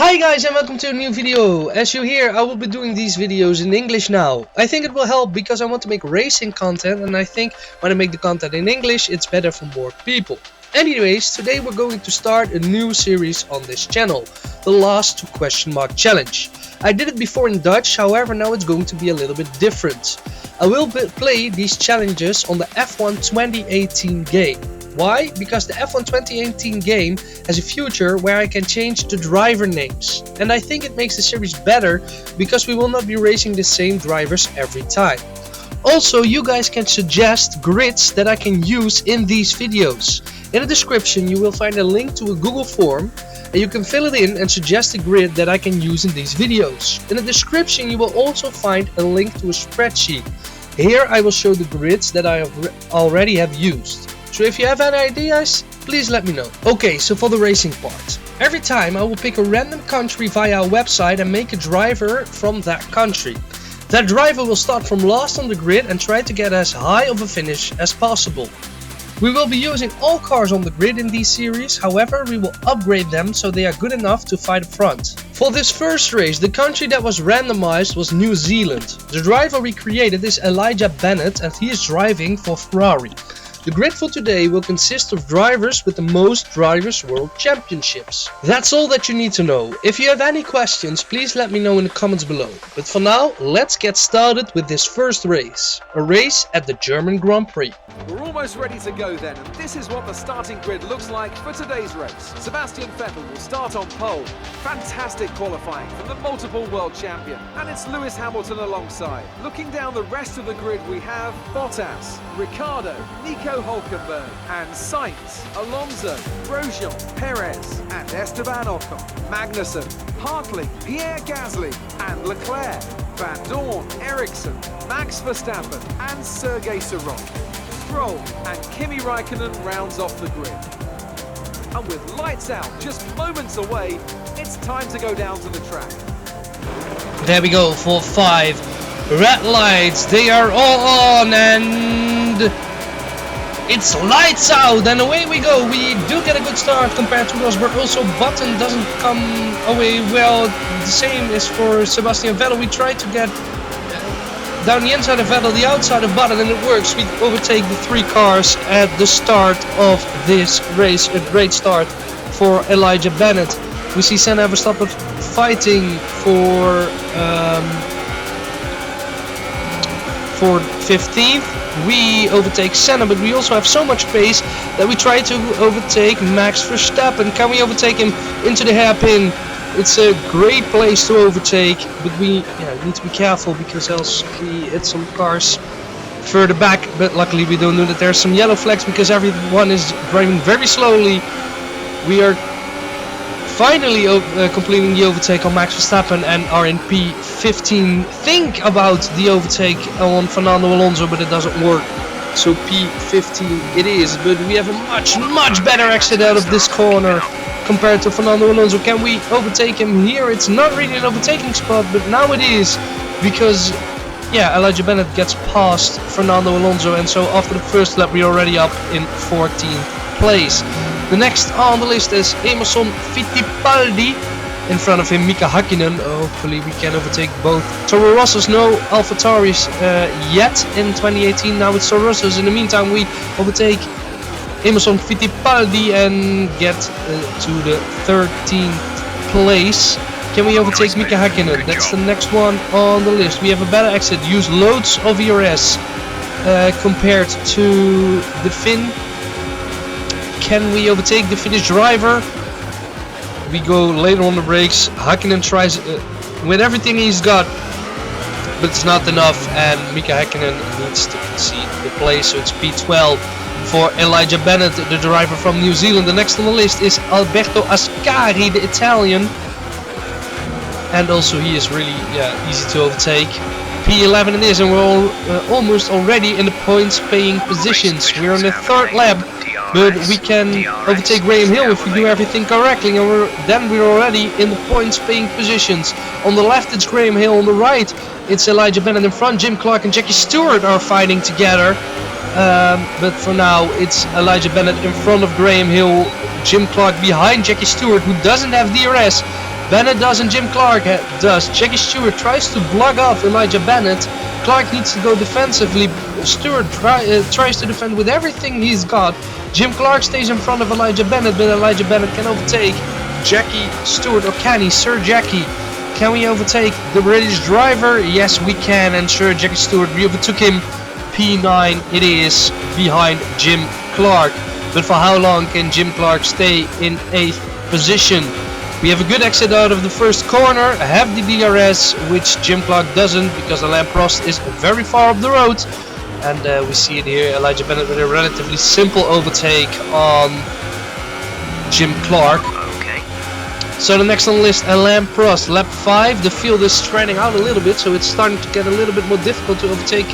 Hi guys and welcome to a new video. As you hear, I will be doing these videos in English now. I think it will help because I want to make racing content, and I think when I make the content in English it's better for more people. Anyways, today we're going to start a new series on this channel, the last two question mark challenge. I did it before in Dutch, however now it's going to be a little bit different. I will play these challenges on the F1 2018 game. Why? Because the F1 2018 game has a feature where I can change the driver names. And I think it makes the series better because we will not be racing the same drivers every time. Also, you guys can suggest grids that I can use in these videos. In the description you will find a link to a Google form and you can fill it in and suggest a grid that I can use in these videos. In the description you will also find a link to a spreadsheet. Here I will show the grids that I already have used. So if you have any ideas, please let me know. Okay, so for the racing part. Every time I will pick a random country via a website and make a driver from that country. That driver will start from last on the grid and try to get as high of a finish as possible. We will be using all cars on the grid in this series, however we will upgrade them so they are good enough to fight up front. For this first race, the country that was randomized was New Zealand. The driver we created is Bennett and he is driving for Ferrari. The grid for today will consist of drivers with the most Drivers' World Championships. That's all that you need to know. If you have any questions, please let me know in the comments below. But for now, let's get started with this first race. A race at the German Grand Prix. We're almost ready to go then, and this is what the starting grid looks like for today's race. Sebastian Vettel will start on pole. Fantastic qualifying from the multiple world champion. And it's Lewis Hamilton alongside. Looking down the rest of the grid we have Bottas, Ricciardo, Nico Hulkenberg, and Sainz, Alonso, Grosjean, Perez, and Esteban Ocon, Magnussen, Hartley, Pierre Gasly, and Leclerc, Van Dorn, Ericsson, Max Verstappen, and Sergei Sirotkin. Stroll and Kimi Raikkonen rounds off the grid. And with lights out just moments away, it's time to go down to the track. There we go for 5 red lights. They are all on and it's lights out and away we go. We do get a good start compared to us, but also Button doesn't come away well. The same is for Sebastian Vettel. We try to get down the inside of Vettel, the outside of Button, and it works. We overtake the 3 cars at the start of this race. A great start for Bennett. We see Senna Verstappen fighting for 15th. We overtake Senna, but we also have so much pace that we try to overtake Max Verstappen. Can we overtake him into the hairpin? It's a great place to overtake, but we need to be careful because else we hit some cars further back. But luckily we don't know that there's some yellow flags because everyone is driving very slowly. We are finally completing the overtake on Max Verstappen and are in P15. Think about the overtake on Fernando Alonso, but it doesn't work. So P15 it is, but we have a much better exit out of this corner compared to Fernando Alonso. Can we overtake him here? It's not really an overtaking spot, but now it is because Bennett gets past Fernando Alonso, and so after the first lap we're already up in 14th place. The next on the list is Emerson Fittipaldi. In front of him Mika Hakkinen. Hopefully we can overtake both Toro Rossos. No AlphaTauris yet in 2018. Now it's Toro Rossos. In the meantime we overtake Emerson Fittipaldi and get to the 13th place. Can we overtake Mika Hakkinen? That's the next one on the list. We have a better exit. Use loads of ERS compared to the Finn. Can we overtake the Finnish driver? We go later on the brakes. Hakkinen tries with everything he's got, but it's not enough, and Mika Hakkinen needs to concede the place, so it's P12 for Bennett, the driver from New Zealand. The next on the list is Alberto Ascari, the Italian, and also he is really easy to overtake. P11 it is, and we're almost already in the points paying positions. We're on the 3rd lap, but we can overtake Graham Hill if we do everything correctly, and then we're already in the points paying positions. On the left it's Graham Hill, on the right it's Bennett in front. Jim Clark and Jackie Stewart are fighting together, but for now it's Bennett in front of Graham Hill, Jim Clark behind Jackie Stewart, who doesn't have DRS. Bennett does and Jim Clark does. Jackie Stewart tries to block off Elijah Bennett. Clark needs to go defensively. Stewart tries to defend with everything he's got. Jim Clark stays in front of Elijah Bennett, but Elijah Bennett can overtake Jackie Stewart, or can he? Sir Jackie, can we overtake the British driver? Yes, we can, and Sir Jackie Stewart, we overtook him. P9 it is, behind Jim Clark. But for how long can Jim Clark stay in 8th position? We have a good exit out of the first corner, have the DRS, which Jim Clark doesn't, because Alain Prost is very far up the road. And we see it here, Elijah Bennett with a relatively simple overtake on Jim Clark. Okay. So the next on the list, Alain Prost, lap 5. The field is spreading out a little bit, so it's starting to get a little bit more difficult to overtake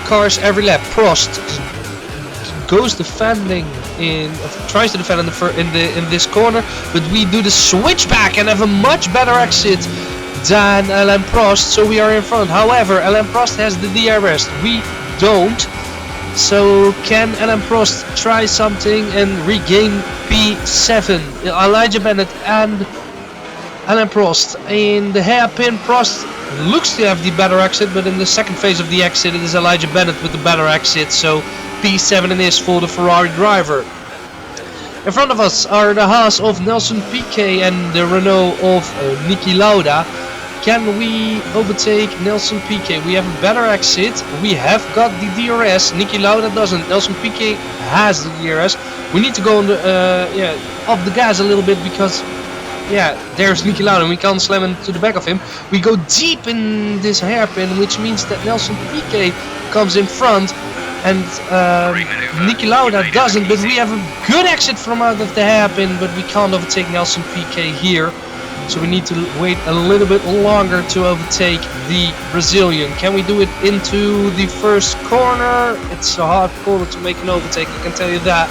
cars every lap. Prost goes defending tries to defend in this corner, but we do the switchback and have a much better exit than Alain Prost, so we are in front. However, Alain Prost has the DRS, we don't. So can Alain Prost try something and regain P7? Elijah Bennett and Alain Prost in the hairpin. Prost looks to have the better exit, but in the second phase of the exit it is Elijah Bennett with the better exit, so P7 it is for the Ferrari driver. In front of us are the Haas of Nelson Piquet and the Renault of Niki Lauda. Can we overtake Nelson Piquet? We have a better exit. We have got the DRS. Niki Lauda doesn't. Nelson Piquet has the DRS. We need to go on the off the gas a little bit, because there's Niki Lauda and we can't slam into the back of him. We go deep in this hairpin, which means that Nelson Piquet comes in front and Niki Lauda doesn't, but we have a good exit from out of the hairpin, but we can't overtake Nelson Piquet here. So we need to wait a little bit longer to overtake the Brazilian. Can we do it into the first corner? It's a hard corner to make an overtake, I can tell you that.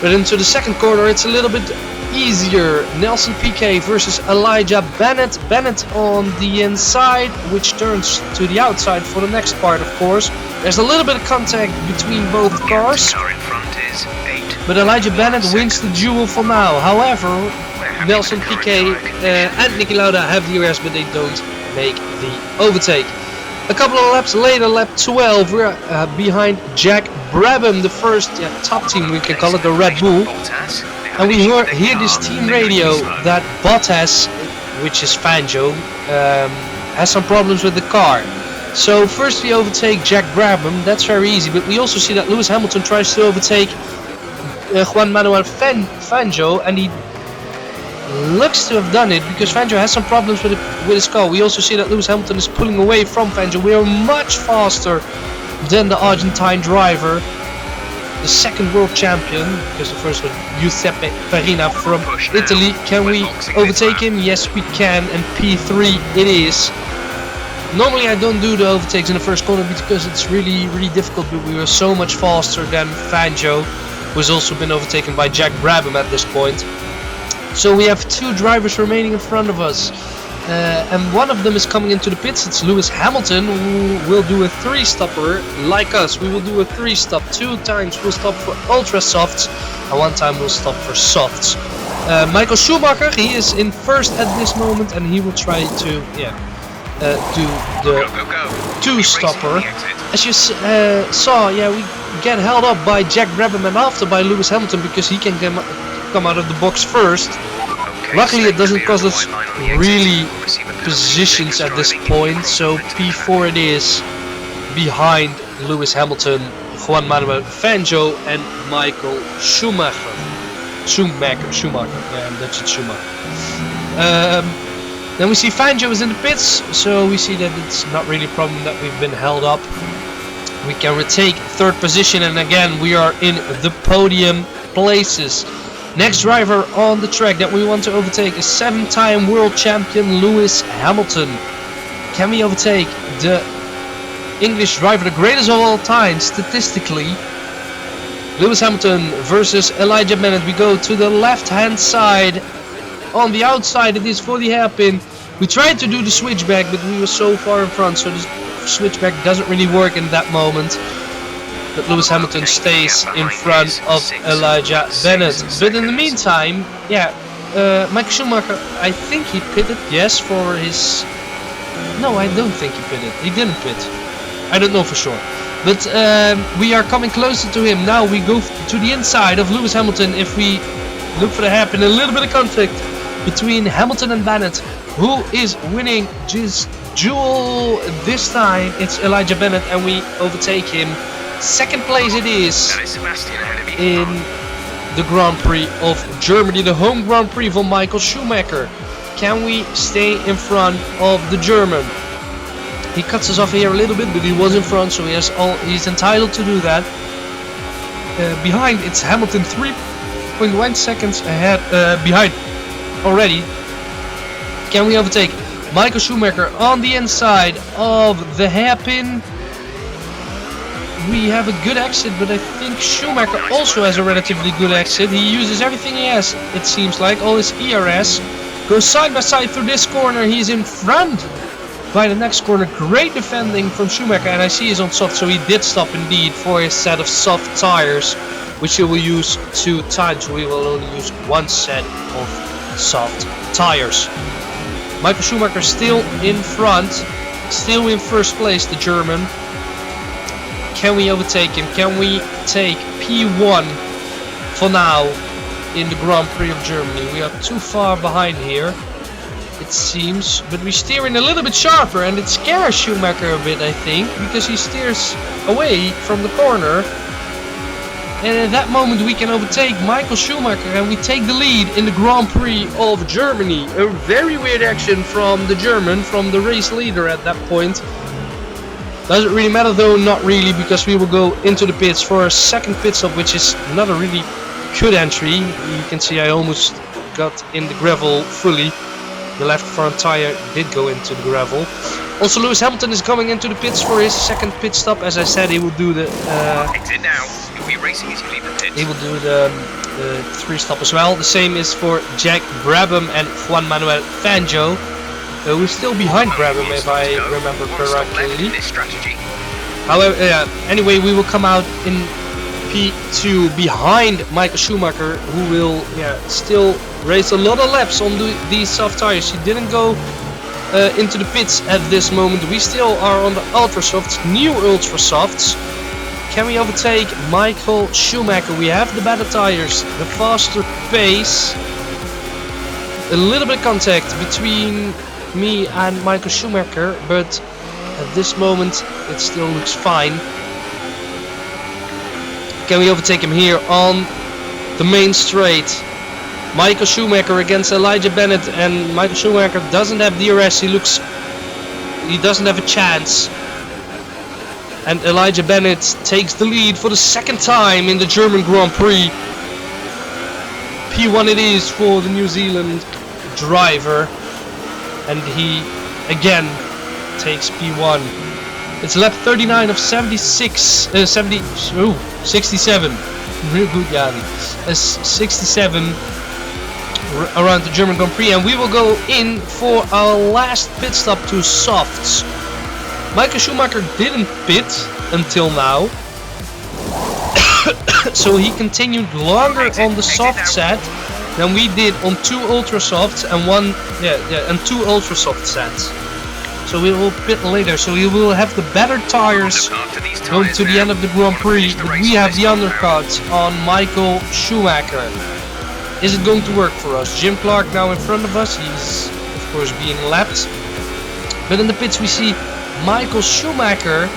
But into the second corner it's a little bit easier. Nelson Piquet versus Elijah Bennett. Bennett on the inside, which turns to the outside for the next part, of course. There's a little bit of contact between both cars, but Elijah Bennett wins the duel for now. However, Nelson Piquet and Niki Lauda have the DRS, but they don't make the overtake. A couple of laps later, lap 12, we're behind Jack Brabham, the first top team, we can call it, the Red Bull. And we hear this team radio that Bottas, which is Fangio, has some problems with the car. So first we overtake Jack Brabham, that's very easy, but we also see that Lewis Hamilton tries to overtake Juan Manuel Fangio, and he looks to have done it because Fangio has some problems with his car. We also see that Lewis Hamilton is pulling away from Fangio. We are much faster than the Argentine driver, the second world champion, because the first was Giuseppe Farina from Italy. Can we overtake him? Yes, we can, and P3 it is. Normally I don't do the overtakes in the first corner because it's really difficult, but we were so much faster than Fangio, who has also been overtaken by Jack Brabham at this point. So we have two drivers remaining in front of us, and one of them is coming into the pits. It's Lewis Hamilton, who will do a 3-stopper like us. We will do a 3-stop. 2 times we'll stop for ultra softs, and 1 time we'll stop for softs. Michael Schumacher, he is in first at this moment, and he will try to do the 2-stopper. As you saw, we get held up by Jack Brabham and after by Lewis Hamilton because he can come out of the box first. Luckily it doesn't cost us really positions at this point, so P4 it is, behind Lewis Hamilton, Juan Manuel Fangio and Michael Schumacher. Yeah, that's it, Schumacher. Then we see Fangio is in the pits, so we see that it's not really a problem that we've been held up. We can retake 3rd position, and again we are in the podium places. Next driver on the track that we want to overtake is 7-time world champion Lewis Hamilton. Can we overtake the English driver, the greatest of all time statistically? Lewis Hamilton versus Elijah Bennett. We go to the left hand side. On the outside it is for the hairpin. We tried to do the switchback, but we were so far in front, so the switchback doesn't really work in that moment. But Lewis Hamilton stays in front of Elijah Bennett. But in the meantime, Michael Schumacher, I think he pitted, yes, for his... No, I don't think he pitted. He didn't pit. I don't know for sure. But we are coming closer to him. Now we go to the inside of Lewis Hamilton. If we look for the hairpin, a little bit of conflict between Hamilton and Bennett. Who is winning this duel? This time it's Elijah Bennett and we overtake him. Second place it is in the Grand Prix of Germany, the home Grand Prix for Michael Schumacher. Can we stay in front of the German? He cuts us off here a little bit, but he was in front, so he's entitled to do that. Behind it's Hamilton 3.1 seconds ahead, behind already. Can we overtake Michael Schumacher on the inside of the hairpin? We have a good exit, but I think Schumacher also has a relatively good exit. He uses everything he has, it seems like, all his ERS. Goes side by side through this corner. He's in front by the next corner. Great defending from Schumacher, and I see he's on soft, so he did stop indeed for his set of soft tires, which he will use 2 times. We will only use 1 set of soft tires. Michael Schumacher still in front, still in first place, the German. Can we overtake him? Can we take P1 for now in the Grand Prix of Germany? We are too far behind here, it seems, but we're steering a little bit sharper, and it scares Schumacher a bit, I think, because he steers away from the corner. And at that moment we can overtake Michael Schumacher and we take the lead in the Grand Prix of Germany. A very weird action from the German, from the race leader at that point. Doesn't really matter though, not really, because we will go into the pits for a second pit stop, which is not a really good entry. You can see I almost got in the gravel fully. The left front tire did go into the gravel. Also, Lewis Hamilton is coming into the pits for his second pit stop. As I said, he will do the exit now. You'll be racing as you leave the pits. He will do the 3 stop as well. The same is for Jack Brabham and Juan Manuel Fangio. We're still behind Brabham, if I remember correctly. However, anyway, we will come out in P2 behind Michael Schumacher, who will still race a lot of laps on these soft tires. He didn't go into the pits at this moment. We still are on the ultra softs, new ultra softs. Can we overtake Michael Schumacher? We have the better tires, the faster pace. A little bit of contact between me and Michael Schumacher, but at this moment it still looks fine. Can we overtake him here on the main straight? Michael Schumacher against Elijah Bennett, and Michael Schumacher doesn't have DRS. He doesn't have a chance. And Elijah Bennett takes the lead for the second time in the German Grand Prix. P1 it is for the New Zealand driver, and he again takes P1. It's lap 39 of 67. Real good, Jani. 67 around the German Grand Prix, and we will go in for our last pit stop to softs. Michael Schumacher didn't pit until now, so he continued longer on the soft set than we did on 2 ultra softs and 2 ultra soft sets. So we will pit later, so we will have the better tires going to the end of the Grand Prix, but we have the undercut on Michael Schumacher. Is it going to work for us? Jim Clark now in front of us. He's of course being lapped, but in the pits we see Michael Schumacher,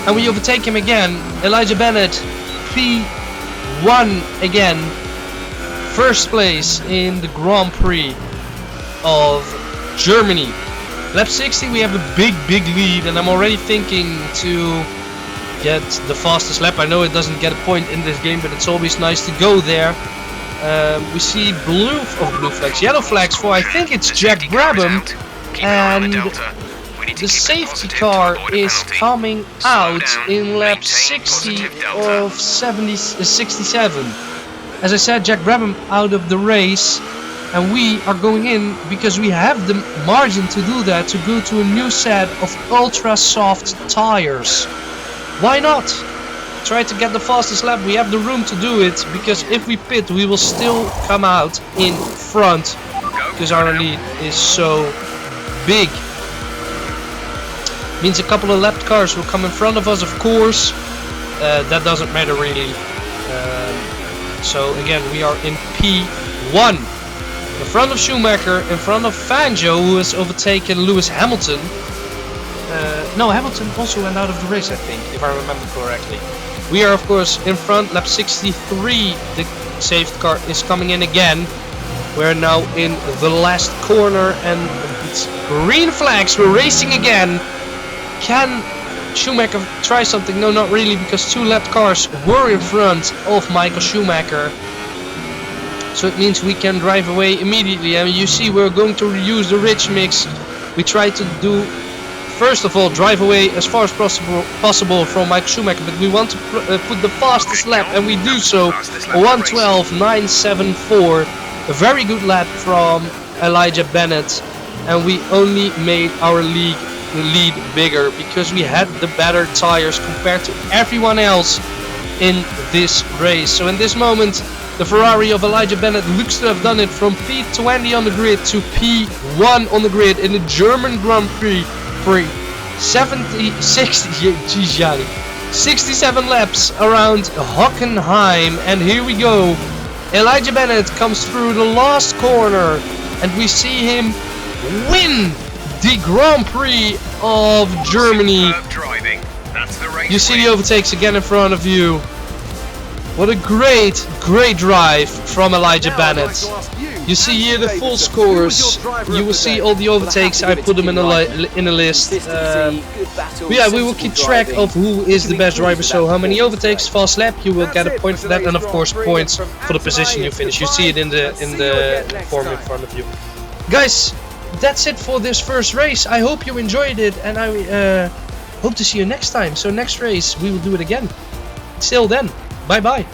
and we overtake him again. Elijah Bennett, P1 again, first place in the Grand Prix of Germany. Lap 60 we have a big lead, and I'm already thinking to get the fastest lap. I know it doesn't get a point in this game, but it's always nice to go there. We see yellow flags for, I think it's Jack Brabham, and the safety car is coming out in lap 60 of 67. As I said, Jack Brabham out of the race, and we are going in because we have the margin to do that, to go to a new set of ultra soft tires. Why not? try to get the fastest lap. We have the room to do it, because if we pit, we will still come out in front, because our lead is so big. Means a couple of lapped cars will come in front of us, of course. That doesn't matter really. So again, we are in P1. In front of Schumacher, in front of Fangio, who has overtaken Lewis Hamilton. No, Hamilton also went out of the race, I think, if I remember correctly. We are, of course, in front, lap 63. The safety car is coming in again. We're now in the last corner, and it's green flags. We're racing again. Can Schumacher try something? No, not really, because two lapped cars were in front of Michael Schumacher. So it means we can drive away immediately. And you see, we're going to use the rich mix. We try to do, first of all, drive away as far as possible from Michael Schumacher, but we want to put the fastest lap, and we do so. 1:12.974, a very good lap from Elijah Bennett, and we only made our lead bigger because we had the better tires compared to everyone else in this race. So in this moment, the Ferrari of Elijah Bennett looks to have done it from P20 on the grid to P1 on the grid in the German Grand Prix for 67 laps around Hockenheim. And here we go. Elijah Bennett comes through the last corner, and we see him win the Grand Prix of Germany. You see the overtakes again in front of you. What a great drive from Elijah Bennett. You see here the full scores. You will see all the overtakes. I put them in a list. Yeah, we will keep track of who is the best driver. So how many overtakes, fast lap, you will get a point for that, and of course points for the position you finish. You see it in the form in front of you. Guys, that's it for this first race. I hope you enjoyed it, and I hope to see you next time. So next race we will do it again. Till then, bye bye.